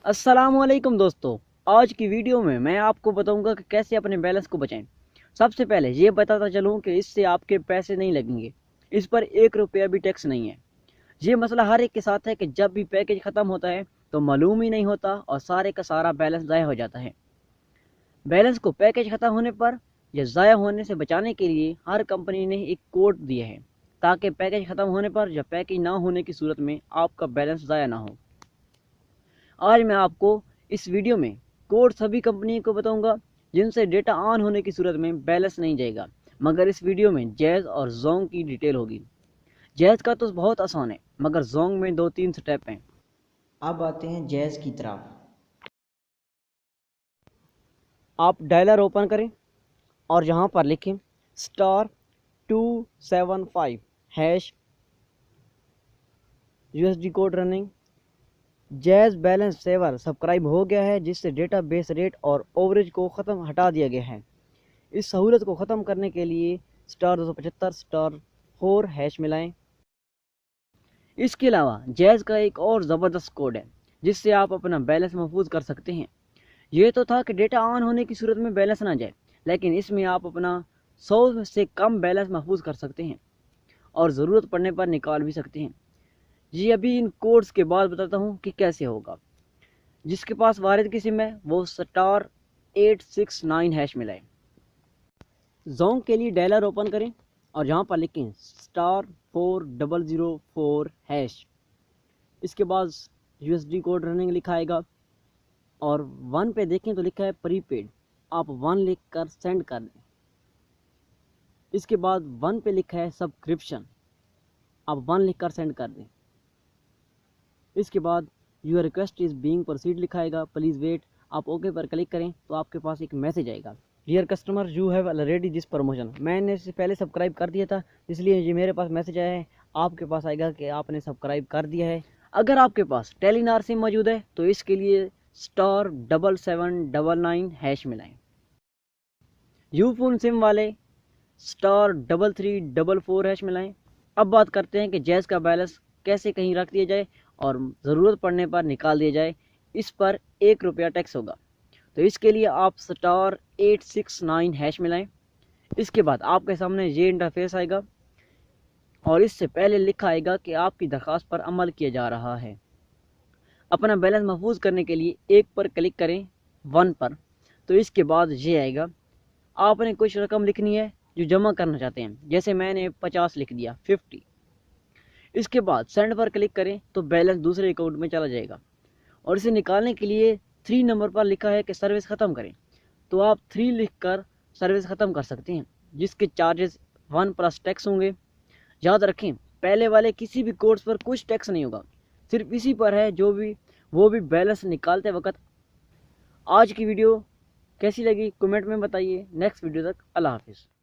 अस्सलामुअलैकुम दोस्तों, आज की वीडियो में मैं आपको बताऊंगा कि कैसे अपने बैलेंस को बचाएं। सबसे पहले ये बताता चलूं कि इससे आपके पैसे नहीं लगेंगे, इस पर 1 रुपया भी टैक्स नहीं है। ये मसला हर एक के साथ है कि जब भी पैकेज ख़त्म होता है तो मालूम ही नहीं होता और सारे का सारा बैलेंस ज़ाया हो जाता है। बैलेंस को पैकेज ख़त्म होने पर या ज़ाया होने से बचाने के लिए हर कंपनी ने एक कोड दिया है, ताकि पैकेज ख़त्म होने पर या पैकेज ना होने की सूरत में आपका बैलेंस ज़ाया ना हो। आज मैं आपको इस वीडियो में कोड सभी कंपनी को बताऊंगा जिनसे डेटा ऑन होने की सूरत में बैलेंस नहीं जाएगा, मगर इस वीडियो में जैज़ और जोंग की डिटेल होगी। जैज़ का तो बहुत आसान है, मगर जोंग में 2-3 स्टेप हैं। अब आते हैं जैज़ की तरफ। आप डायलर ओपन करें और यहाँ पर लिखें *275# USD code running. Jazz balance saver subscribe हो गया है, जिससे डेटा बेस रेट और ओवरेज को ख़त्म हटा दिया गया है। इस सहूलत को ख़त्म करने के लिए *275*4# मिलाएं। इसके अलावा जैज़ का एक और ज़बरदस्त कोड है जिससे आप अपना बैलेंस महफूज कर सकते हैं। ये तो था कि डेटा ऑन होने की सूरत में बैलेंस ना जाए, लेकिन इसमें आप अपना 100 से कम बैलेंस महफूज कर सकते हैं और ज़रूरत पड़ने पर निकाल भी सकते हैं। जी अभी इन कोड्स के बाद बताता हूँ कि कैसे होगा। जिसके पास वारिद की सिम है वो *869# मिलाए। जोंग के लिए डायलर ओपन करें और यहाँ पर लिखें *4004#। इसके बाद USD कोड रनिंग लिखा आएगा और 1 पे देखें तो लिखा है प्रीपेड, आप 1 लिख कर सेंड कर दें। इसके बाद 1 पे लिखा है सब्सक्रिप्शन, आप 1 लिख कर सेंड कर दें। इसके बाद your request is being proceed लिखा आएगा, प्लीज़ वेट, आप ओके पर क्लिक करें तो आपके पास एक मैसेज आएगा, dear customer you have already this promotion. मैंने इससे पहले सब्सक्राइब कर दिया था, इसलिए ये मेरे पास मैसेज आया है। आपके पास आएगा कि आपने सब्सक्राइब कर दिया है। अगर आपके पास टेलीनार सिम मौजूद है तो इसके लिए *7799# मिलाएं। यूफोन सिम वाले *3344# मिलाएं। अब बात करते हैं कि जैज़ का बैलेंस कैसे कहीं रख दिया जाए और ज़रूरत पड़ने पर निकाल दिया जाए। इस पर 1 रुपया टैक्स होगा, तो इसके लिए आप *869# मिलाएं। इसके बाद आपके सामने ये इंटरफेस आएगा और इससे पहले लिखा आएगा कि आपकी दरख्वास्त पर अमल किया जा रहा है। अपना बैलेंस महफूज करने के लिए 1 पर क्लिक करें, 1 पर, तो इसके बाद ये आएगा। आपने कुछ रकम लिखनी है जो जमा करना चाहते हैं, जैसे मैंने 50 लिख दिया, 50। इसके बाद सेंड पर क्लिक करें तो बैलेंस दूसरे अकाउंट में चला जाएगा और इसे निकालने के लिए 3 नंबर पर लिखा है कि सर्विस ख़त्म करें, तो आप 3 लिख कर सर्विस ख़त्म कर सकते हैं, जिसके चार्जेस 1 प्लस टैक्स होंगे। याद रखें, पहले वाले किसी भी कोर्स पर कुछ टैक्स नहीं होगा, सिर्फ इसी पर है वो भी बैलेंस निकालते वक्त। आज की वीडियो कैसी लगी कमेंट में बताइए। नेक्स्ट वीडियो तक अल्लाह हाफिज़।